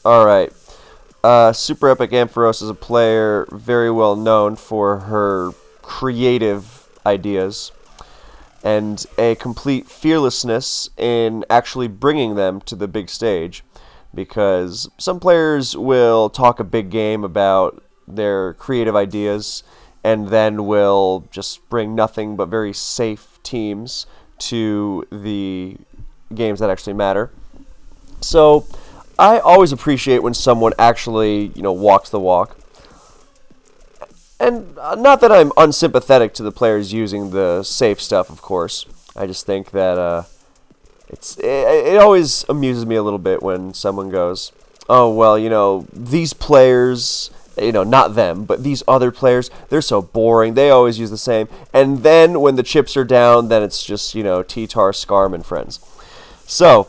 Alright. Super Epic Ampharos is a player very well known for her creative ideas and a complete fearlessness in actually bringing them to the big stage. Because some players will talk a big game about their creative ideas and then will just bring nothing but very safe teams to the games that actually matter. So I always appreciate when someone actually, walks the walk. And not that I'm unsympathetic to the players using the safe stuff, of course. I just think that it always amuses me a little bit when someone goes, oh, well, these players, not them, but these other players, they're so boring. They always use the same. And then when the chips are down, then it's just, T-Tar, Scarm, and friends. So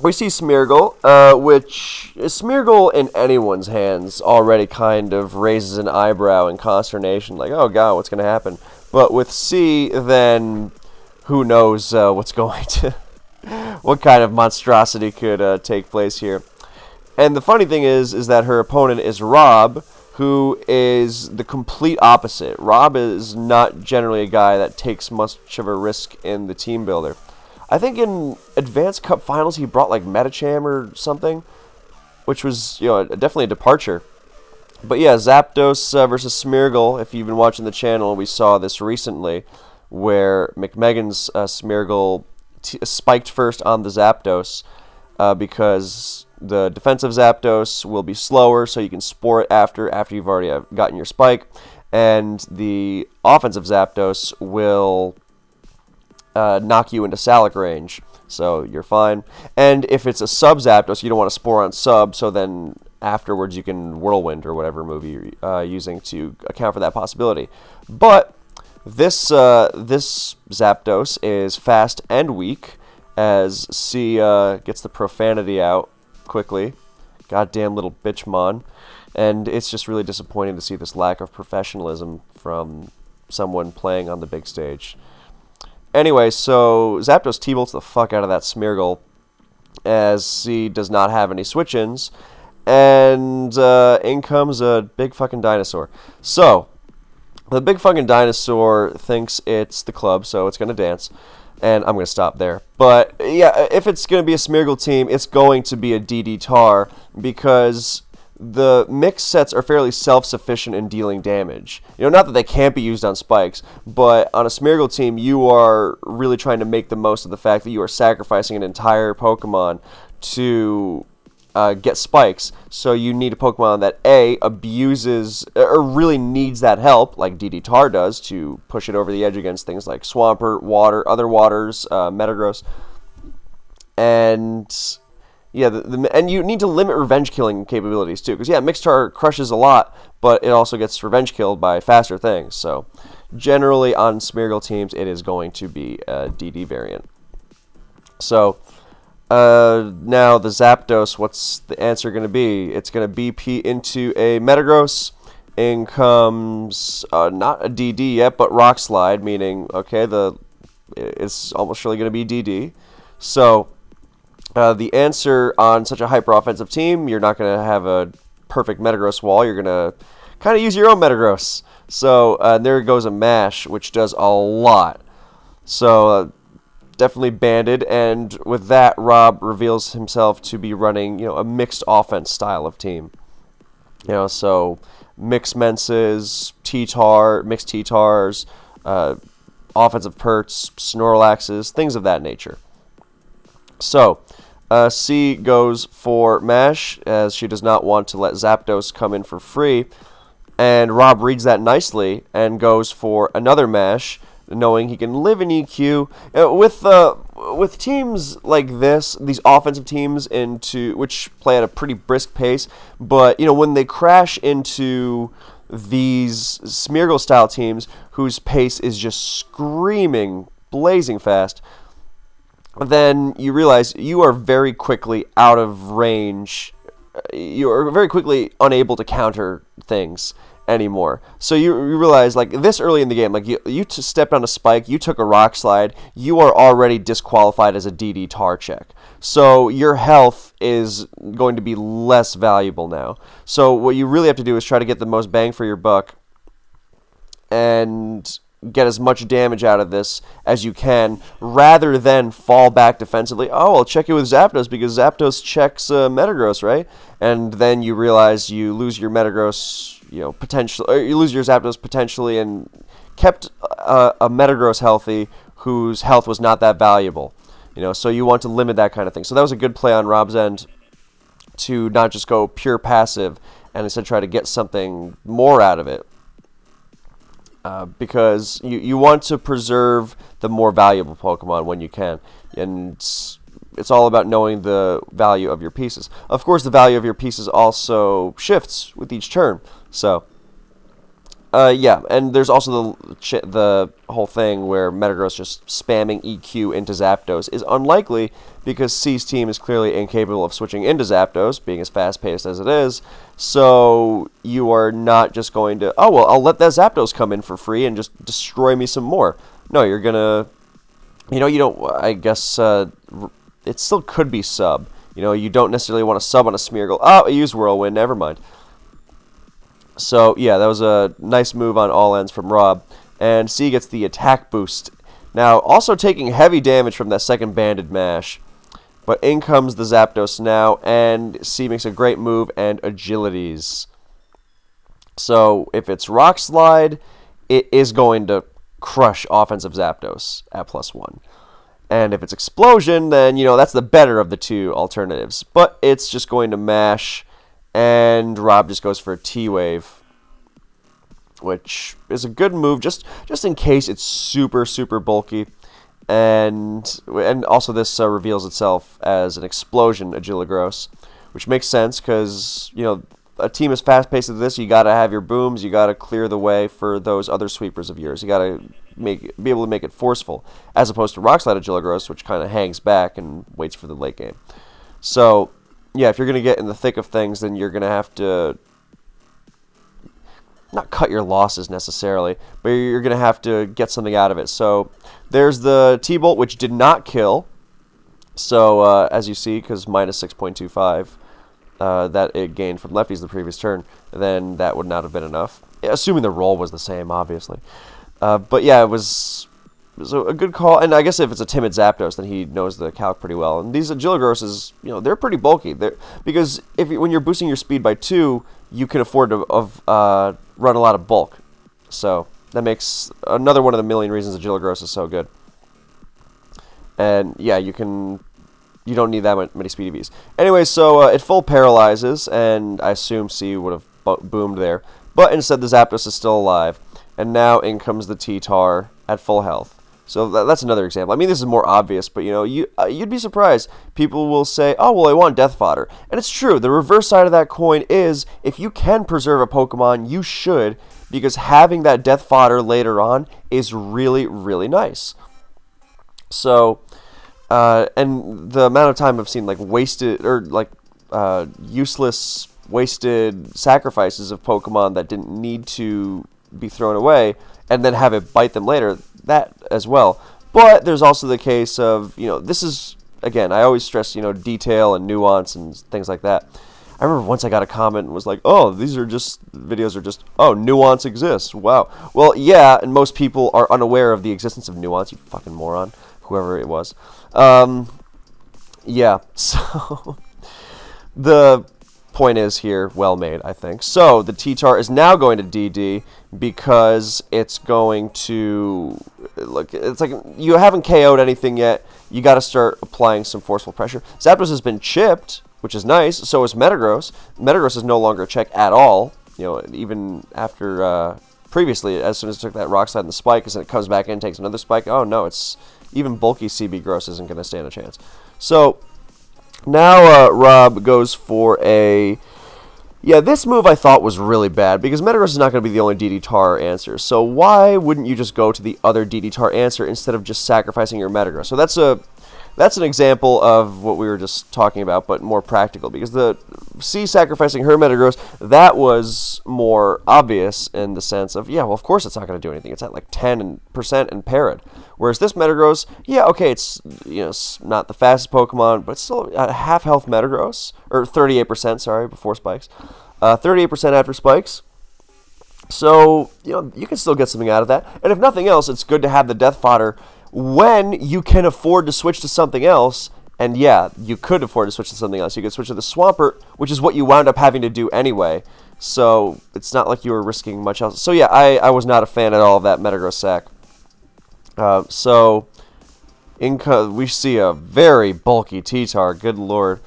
we see Smeargle, which Smeargle in anyone's hands already kind of raises an eyebrow in consternation, like, oh god, what's going to happen? But with C, then who knows what's going to, what kind of monstrosity could take place here. And the funny thing is that her opponent is Rob, who is the complete opposite. Rob is not generally a guy that takes much of a risk in the team builder. I think in Advanced Cup Finals he brought like Metacham or something, which was definitely a departure. But yeah, Zapdos versus Smeargle. If you've been watching the channel, we saw this recently, where McMegan's Smeargle spiked first on the Zapdos because the defensive Zapdos will be slower, so you can spore it after you've already gotten your spike, and the offensive Zapdos will knock you into Salic range, so you're fine. And if it's a sub Zapdos, you don't want to spore on sub, so then afterwards you can Whirlwind or whatever move you're using to account for that possibility. But this Zapdos is fast and weak, as C gets the profanity out quickly. Goddamn little bitchmon. And it's just really disappointing to see this lack of professionalism from someone playing on the big stage. Anyway, so Zapdos T-bolts the fuck out of that Smeargle, as C does not have any switch-ins, and in comes a big fucking dinosaur. So, the big fucking dinosaur thinks it's the club, so it's going to dance, and I'm going to stop there. But, yeah, if it's going to be a Smeargle team, it's going to be a DD Tar, because the mix sets are fairly self-sufficient in dealing damage. Not that they can't be used on spikes, but on a Smeargle team, you are really trying to make the most of the fact that you are sacrificing an entire Pokemon to get spikes. So you need a Pokemon that A, abuses, or really needs that help, like DD Tar does, to push it over the edge against things like Swampert, Water, other Waters, Metagross, and yeah, and you need to limit revenge killing capabilities too, because yeah, Mixtar crushes a lot, but it also gets revenge killed by faster things. So generally on Smeargle teams, it is going to be a DD variant. So now the Zapdos, what's the answer going to be? It's going to BP into a Metagross. In comes not a DD yet, but Rock Slide, meaning okay, it's almost surely going to be DD. So the answer on such a hyper-offensive team, you're not going to have a perfect Metagross wall. You're going to kind of use your own Metagross. So there goes a Mash, which does a lot. So definitely banded. And with that, Rob reveals himself to be running, a mixed offense style of team. So mixed Menses, T-Tar, mixed T-Tars, offensive Perts, Snorlaxes, things of that nature. So, C goes for Mash, as she does not want to let Zapdos come in for free, and Rob reads that nicely and goes for another Mash, knowing he can live in EQ. With teams like this, these offensive teams which play at a pretty brisk pace, but when they crash into these Smeargle-style teams whose pace is just screaming, blazing fast, then you realize you are very quickly out of range. You are very quickly unable to counter things. anymore. So you realize, like, this early in the game, like, you stepped on a spike, you took a rock slide, you are already disqualified as a DD tar check. So your health is going to be less valuable now. So what you really have to do is try to get the most bang for your buck and get as much damage out of this as you can, rather than fall back defensively. Oh, I'll check it with Zapdos because Zapdos checks Metagross, right? And then you realize you lose your Metagross, potentially, or you lose your Zapdos potentially, and kept a Metagross healthy whose health was not that valuable. So you want to limit that kind of thing. So that was a good play on Rob's end to not just go pure passive and instead try to get something more out of it. Because you want to preserve the more valuable Pokemon when you can. And it's all about knowing the value of your pieces. Of course, the value of your pieces also shifts with each turn. So, yeah, and there's also the whole thing where Metagross just spamming EQ into Zapdos is unlikely because C's team is clearly incapable of switching into Zapdos, being as fast-paced as it is. So you are not just going to, oh, well, I'll let that Zapdos come in for free and just destroy me some more. No, you're going to, you don't, I guess, it still could be sub. You don't necessarily want to sub on a Smeargle. Oh, I used Whirlwind, never mind. So, yeah, that was a nice move on all ends from Rob. And C gets the attack boost. Now, also taking heavy damage from that second Banded Mash. But in comes the Zapdos now, and C makes a great move and agilities. So, if it's Rock Slide, it is going to crush offensive Zapdos at +1. And if it's Explosion, then, that's the better of the two alternatives. But it's just going to mash, and Rob just goes for a T-Wave, which is a good move, just in case it's super, super bulky. And also this reveals itself as an Explosion Agiligros, which makes sense because, a team as fast-paced as this, you got to have your booms, you got to clear the way for those other sweepers of yours. You got to be able to make it forceful, as opposed to Rock Slide Agiligros, which kind of hangs back and waits for the late game. So, yeah, if you're going to get in the thick of things, then you're going to have to not cut your losses necessarily, but you're going to have to get something out of it. So there's the T-Bolt, which did not kill. So as you see, because minus 6.25 that it gained from lefties the previous turn, then that would not have been enough. Assuming the roll was the same, obviously. But yeah, it was a good call. And I guess if it's a timid Zapdos, then he knows the calc pretty well. And these Agiligorses, they're pretty bulky. Because when you're boosting your speed by 2, you can afford to run a lot of bulk. So that makes another one of the million reasons Agiligros is so good. And yeah, you don't need that many speedy Vs. Anyway, so it full paralyzes, and I assume C would have boomed there. But instead, the Zapdos is still alive. And now in comes the T-Tar at full health. So that's another example. I mean, this is more obvious, but you'd be surprised. People will say, oh, well, I want Death Fodder. And it's true. The reverse side of that coin is, if you can preserve a Pokemon, you should, because having that Death Fodder later on is really, really nice. So, and the amount of time I've seen, like, wasted, or, like, useless, wasted sacrifices of Pokemon that didn't need to be thrown away, and then have it bite them later, that as well. But there's also the case of, this is, again, I always stress, detail and nuance and things like that. I remember once I got a comment and was like, oh, videos are just, oh, nuance exists. Wow. Well, yeah, and most people are unaware of the existence of nuance, you fucking moron, whoever it was. Yeah, so the point is here, well made, I think. So the T-Tar is now going to DD because it's going to, look, it's like you haven't KO'd anything yet. You got to start applying some forceful pressure. Zapdos has been chipped, which is nice. So is Metagross. Metagross is no longer a check at all. Even after previously, as soon as it took that Rock Slide and the Spike, and it comes back in, takes another Spike. Oh no, it's even bulky CB Gross isn't going to stand a chance. So now Rob goes for a, yeah, this move I thought was really bad because Metagross is not going to be the only DD Tar answer. So why wouldn't you just go to the other DD Tar answer instead of just sacrificing your Metagross? So that's that's an example of what we were just talking about, but more practical, because the C sacrificing her Metagross, that was more obvious in the sense of, yeah, well, of course it's not going to do anything. It's at like 10% and parried. Whereas this Metagross, yeah, okay, it's, you know, it's not the fastest Pokemon, but it's still at half health Metagross, or 38%, sorry, before spikes. 38% after spikes. So, you know, you can still get something out of that. And if nothing else, it's good to have the Death Fodder when you can afford to switch to something else. And yeah, you could afford to switch to something else. You could switch to the Swampert, which is what you wound up having to do anyway. So it's not like you were risking much else. So yeah, I was not a fan at all of that Metagross sack. So we see a very bulky T-Tar, good lord.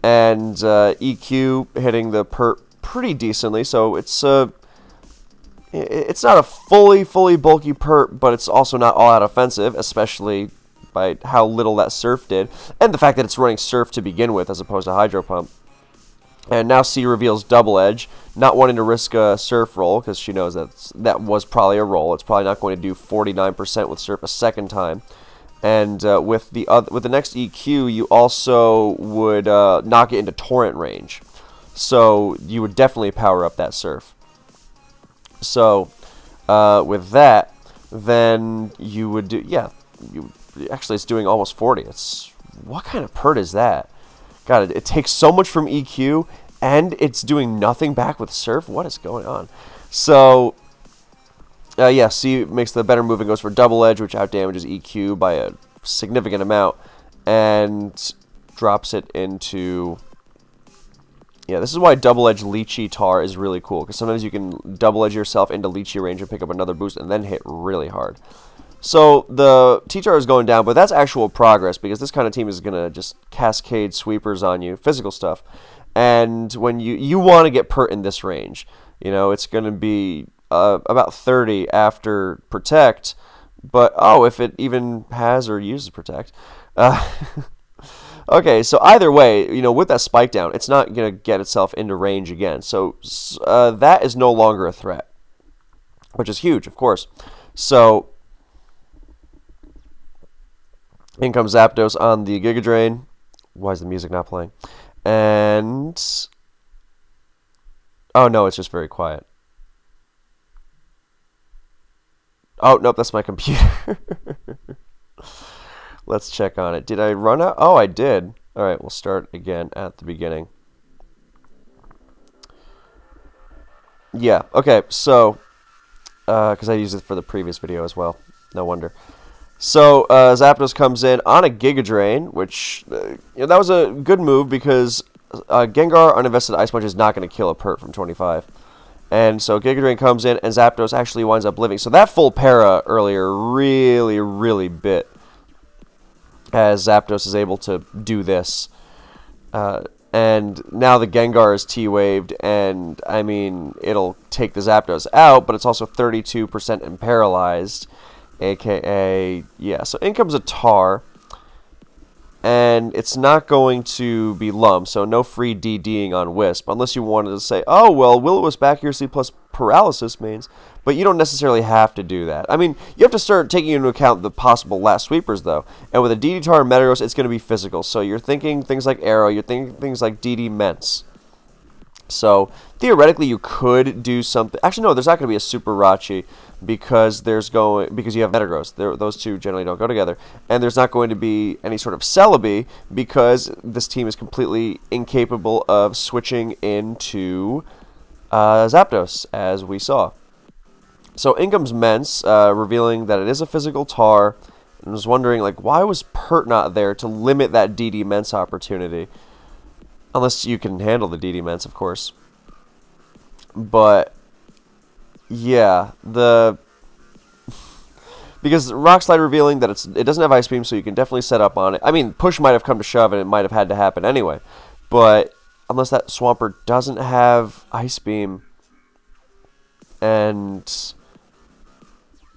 And EQ hitting the pert pretty decently. So it's not a fully bulky pert, but it's also not all out offensive, especially by how little that Surf did, and the fact that it's running Surf to begin with as opposed to Hydro Pump. And now C reveals Double Edge, not wanting to risk a Surf roll because she knows that was probably a roll. It's probably not going to do 49% with Surf a second time. And with the next EQ, you also would knock it into Torrent range, so you would definitely power up that Surf. So, with that, then you would do, yeah, actually it's doing almost 40. What kind of pert is that? God, it takes so much from EQ, and it's doing nothing back with Surf? What is going on? So, yeah, C makes the better move and goes for Double Edge, which outdamages EQ by a significant amount, and drops it into... Yeah, this is why Double Edge Leechy Tar is really cool, because sometimes you can Double Edge yourself into Leechy range and pick up another boost and then hit really hard. So the T-Tar is going down, but that's actual progress, because this kind of team is going to just cascade sweepers on you, physical stuff. And when you want to get pert in this range, you know, it's going to be about 30 after Protect, but, oh, if it even has or uses Protect. Okay, so either way, you know, with that spike down, it's not going to get itself into range again. So that is no longer a threat, which is huge, of course. So in comes Zapdos on the Giga Drain. Why is the music not playing? And... oh, no, it's just very quiet. Oh, nope, that's my computer. Let's check on it. Did I run out? Oh, I did. All right, we'll start again at the beginning. Yeah, okay, so, because I used it for the previous video as well. No wonder. So, Zapdos comes in on a Giga Drain, which, you know, that was a good move because Gengar Uninvested Ice Punch is not going to kill a pert from 25. And so Giga Drain comes in, and Zapdos actually winds up living. So that full para earlier really bit, as Zapdos is able to do this. And now the Gengar is T-waved, and, I mean, it'll take the Zapdos out, but it's also 32% and paralyzed, a.k.a., yeah, so in comes a Tar, and it's not going to be Lump, so no free DDing on Wisp, unless you wanted to say, oh, well, Will-O-Wisp accuracy plus paralysis means, but you don't necessarily have to do that. I mean, you have to start taking into account the possible last sweepers, though, and with a DD Tar and Metagross, it's going to be physical, so you're thinking things like Arrow, you're thinking things like DD Ments. So, theoretically, you could do something. Actually, no, there's not going to be a Super Rachi because you have Metagross. Those two generally don't go together. And there's not going to be any sort of Celebi because this team is completely incapable of switching into Zapdos, as we saw. So, in comes Ments, revealing that it is a physical Tar. And I was wondering, like, why was Pert not there to limit that DD Ments opportunity? Unless you can handle the DD Ments, of course. But, yeah, because Rock Slide revealing that it doesn't have Ice Beam, so you can definitely set up on it. I mean, push might have come to shove, and it might have had to happen anyway. But, unless that Swampert doesn't have Ice Beam, and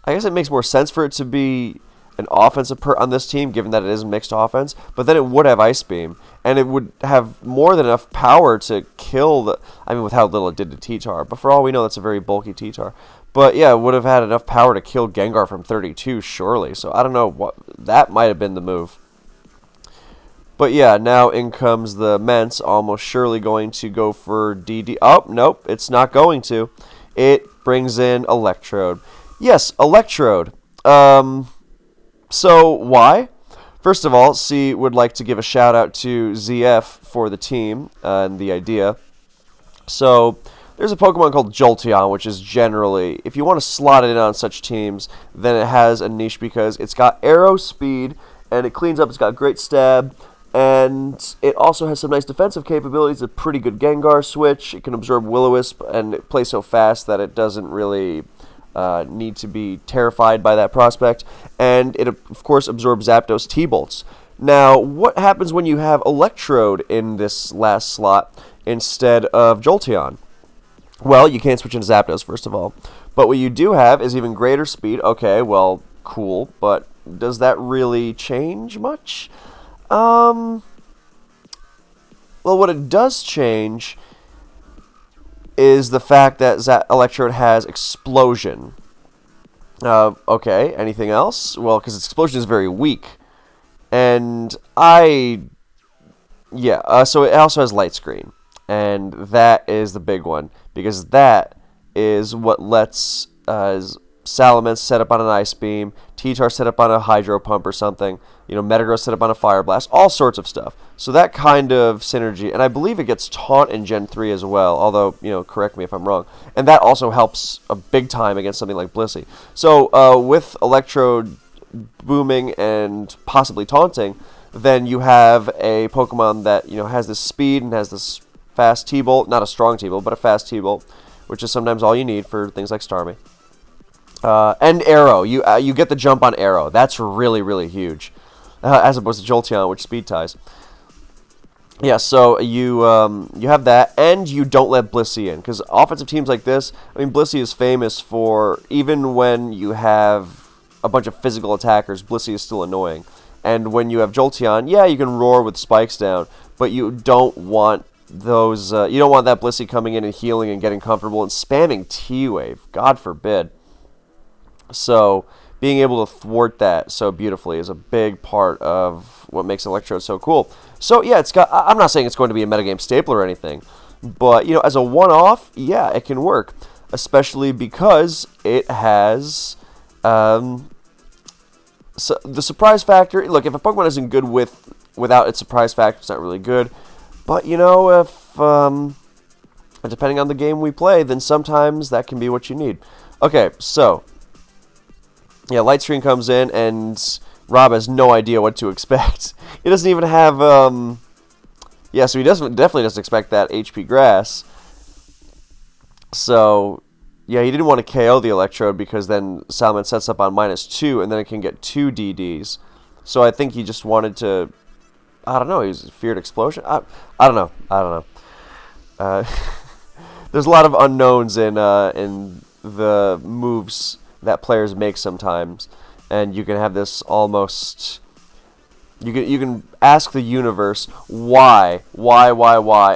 I guess it makes more sense for it to be an offensive pert on this team, given that it is mixed offense, but then it would have Ice Beam, and it would have more than enough power to kill the... I mean, with how little it did to T-Tar, but for all we know, that's a very bulky T-Tar. But yeah, it would have had enough power to kill Gengar from 32, surely, so I don't know, that might have been the move. But yeah, now in comes the Mence, almost surely going to go for DD. Oh, nope, it's not going to. It brings in Electrode. Yes, Electrode. So why? First of all, C would like to give a shout out to ZF for the team and the idea. So there's a Pokemon called Jolteon, which is generally, if you want to slot it in on such teams, then it has a niche because it's got arrow speed, and it cleans up, it's got great stab, and it also has some nice defensive capabilities, a pretty good Gengar switch, it can absorb Will-O-Wisp, and it plays so fast that it doesn't really need to be terrified by that prospect, and it, of course, absorbs Zapdos T-Bolts. Now, what happens when you have Electrode in this last slot instead of Jolteon? Well, you can't switch into Zapdos, first of all. But what you do have is even greater speed. Okay, well, cool. But does that really change much? Well, what it does change is the fact that Electrode has Explosion. Okay, anything else? Well, because its Explosion is very weak. And so it also has Light Screen. And that is the big one, because that is what lets Salamence set up on an Ice Beam, T-Tar set up on a Hydro Pump or something, Metagross set up on a Fire Blast, all sorts of stuff. So that kind of synergy, and I believe it gets Taunt in Gen 3 as well, although, correct me if I'm wrong. And that also helps a big time against something like Blissey. So with Electrode booming and possibly taunting, then you have a Pokemon that, has this speed and has this fast T-Bolt, not a strong T-Bolt, but a fast T-Bolt, which is sometimes all you need for things like Starmie. And Arrow, you get the jump on Arrow. That's really, really huge, as opposed to Jolteon, which speed ties. Yeah, so you have that, and you don't let Blissey in, because offensive teams like this, Blissey is famous for, even when you have a bunch of physical attackers, Blissey is still annoying. And when you have Jolteon, yeah, you can roar with spikes down, but you don't want those, you don't want that Blissey coming in and healing and getting comfortable and spamming T-Wave. God forbid. So being able to thwart that so beautifully is a big part of what makes Electrode so cool. So yeah, I'm not saying it's going to be a metagame staple or anything, but as a one-off, yeah, it can work, especially because it has so the surprise factor. Look, if a Pokemon isn't good without its surprise factor, it's not really good. But if depending on the game we play, then sometimes that can be what you need. Okay, so yeah, Light Screen comes in, and Rob has no idea what to expect. He doesn't even have yeah, so he definitely doesn't expect that HP Grass. So yeah, he didn't want to KO the Electrode because then Salamence sets up on -2, and then it can get 2 DDs. So I think he just wanted to, I don't know, he feared Explosion? I don't know. There's a lot of unknowns in the moves that players make sometimes, and you can have this almost, you can ask the universe why,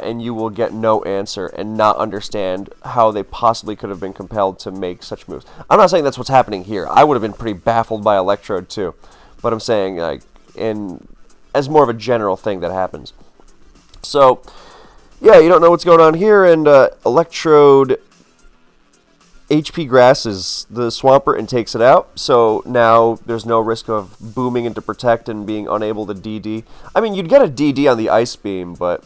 and you will get no answer and not understand how they possibly could have been compelled to make such moves. I'm not saying that's what's happening here. I would have been pretty baffled by Electrode too, but I'm saying like as more of a general thing that happens. So yeah, you don't know what's going on here, and Electrode HP grasses the Swampert and takes it out, so now there's no risk of booming into Protect and being unable to DD. I mean, you'd get a DD on the Ice Beam, but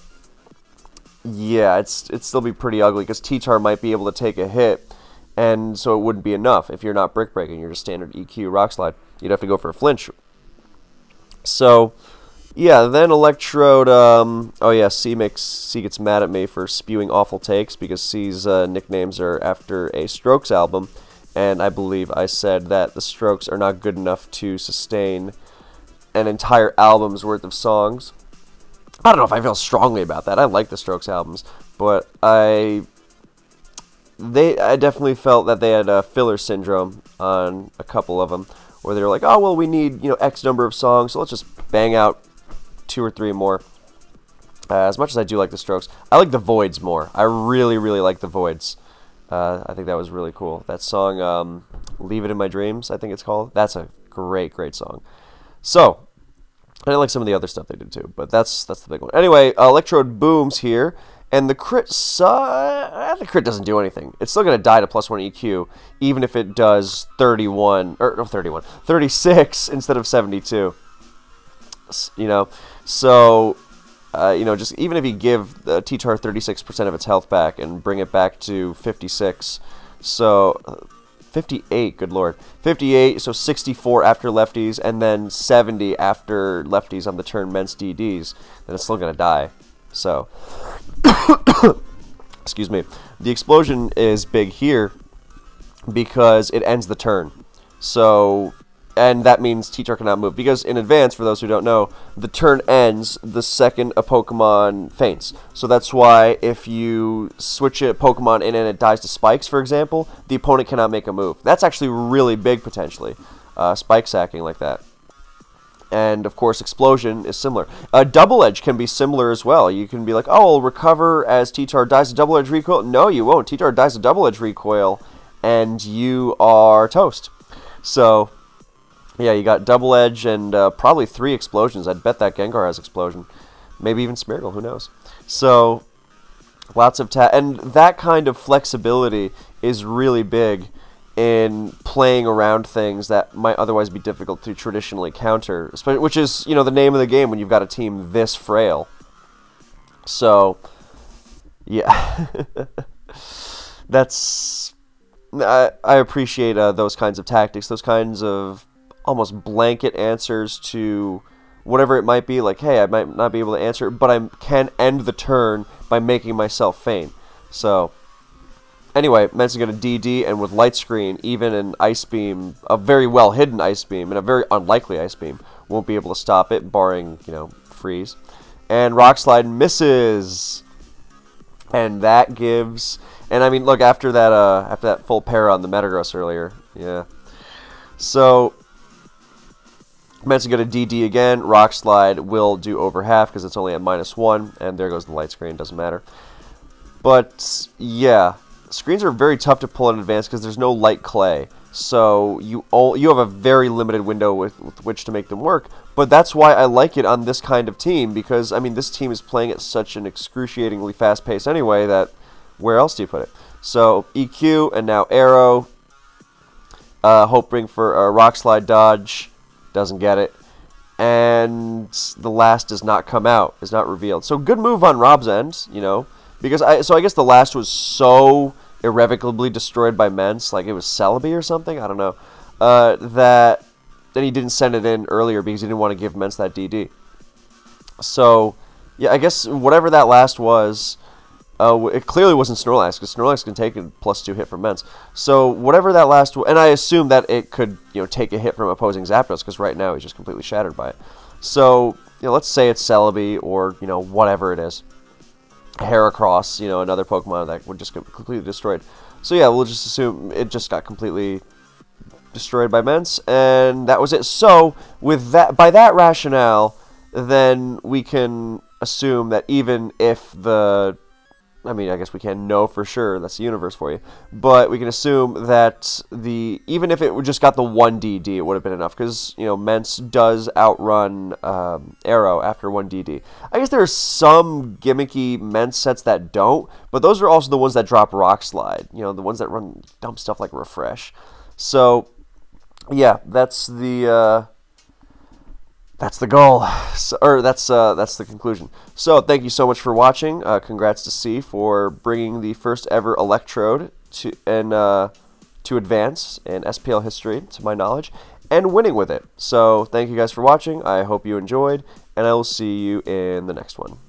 yeah, it'd still be pretty ugly, because T-Tar might be able to take a hit, and so it wouldn't be enough if you're not Brick Breaking, you're just standard EQ Rock Slide. You'd have to go for a flinch. So yeah, then Electrode, oh yeah, C gets mad at me for spewing awful takes, because C's nicknames are after a Strokes album, and I believe I said that the Strokes are not good enough to sustain an entire album's worth of songs. I don't know if I feel strongly about that. I like the Strokes albums, but I definitely felt that they had filler syndrome on a couple of them, where they were like, oh, well, we need, X number of songs, so let's just bang out 2 or 3 more. As much as I do like the Strokes, I like the Voids more. I really, really like the Voids. I think that was really cool. That song, Leave It in My Dreams, I think it's called. That's a great, great song. So, And I like some of the other stuff they did too, but that's the big one. Anyway, Electrode booms here, and the crit the crit doesn't do anything. It's still going to die to +1 EQ, even if it does 36 instead of 72. You know, so you know, just even if you give the T-Tar 36% of its health back and bring it back to 56, so 58, good lord. 58, so 64 after lefties, and then 70 after lefties on the turn Mence DDs, then it's still going to die. So, excuse me. The explosion is big here because it ends the turn. So, and that means T-Tar cannot move. Because in advance, for those who don't know, the turn ends the second a Pokemon faints. So that's why if you switch a Pokemon in and it dies to spikes, for example, the opponent cannot make a move. That's actually really big, potentially. Spike sacking like that. And, of course, Explosion is similar. Double Edge can be similar as well. You can be like, oh, I'll recover as T-Tar dies to Double Edge recoil. No, you won't. T-Tar dies to Double Edge recoil, and you are toast. So, yeah, you got Double Edge and probably 3 explosions. I'd bet that Gengar has Explosion. Maybe even Smeargle, who knows. So, lots of and that kind of flexibility is really big in playing around things that might otherwise be difficult to traditionally counter, which is, you know, the name of the game when you've got a team this frail. So, yeah. That's... I appreciate those kinds of tactics, those kinds of almost blanket answers to whatever it might be, like, hey, I might not be able to answer, but I can end the turn by making myself faint. So, anyway, Mence is going to DD, and with Light Screen, even an Ice Beam, a very well-hidden Ice Beam, and a very unlikely Ice Beam, won't be able to stop it, barring, you know, Freeze. And Rock Slide misses! And that gives... And, I mean, look, after that full pair on the Metagross earlier, yeah. So, Mence is going to DD again. Rock Slide will do over half because it's only at -1, and there goes the Light Screen, doesn't matter. But, yeah, screens are very tough to pull in advance because there's no light clay. So you have a very limited window with which to make them work. But that's why I like it on this kind of team because, I mean, this team is playing at such an excruciatingly fast pace anyway that where else do you put it? So EQ and now Arrow. Hope Ring for a Rock Slide dodge. Doesn't get it. And the last does not come out. Is not revealed. So good move on Rob's end, you know. Because I guess the last was so irrevocably destroyed by Mence, like it was Celebi or something, I don't know, that then he didn't send it in earlier because he didn't want to give Mence that DD. So, yeah, I guess whatever that last was, it clearly wasn't Snorlax, because Snorlax can take a +2 hit from Mence. So, whatever that last and I assume that it could, you know, take a hit from opposing Zapdos, because right now he's just completely shattered by it. So, you know, let's say it's Celebi, or, you know, whatever it is. Heracross, you know, another Pokemon that would just get completely destroyed. So yeah, we'll just assume it just got completely destroyed by Mence, and that was it. So, with that, by that rationale, then we can assume that even if the... I mean, I guess we can't know for sure, that's the universe for you, but we can assume that even if it just got the 1 DD, it would have been enough, because, you know, Mence does outrun Arrow after 1 DD. I guess there are some gimmicky Mence sets that don't, but those are also the ones that drop Rock Slide, you know, the ones that run dumb stuff like Refresh. So, yeah, that's the goal, or that's the conclusion. So thank you so much for watching. Congrats to C for bringing the first ever Electrode to advance in SPL history, to my knowledge, and winning with it. So thank you guys for watching. I hope you enjoyed, and I will see you in the next one.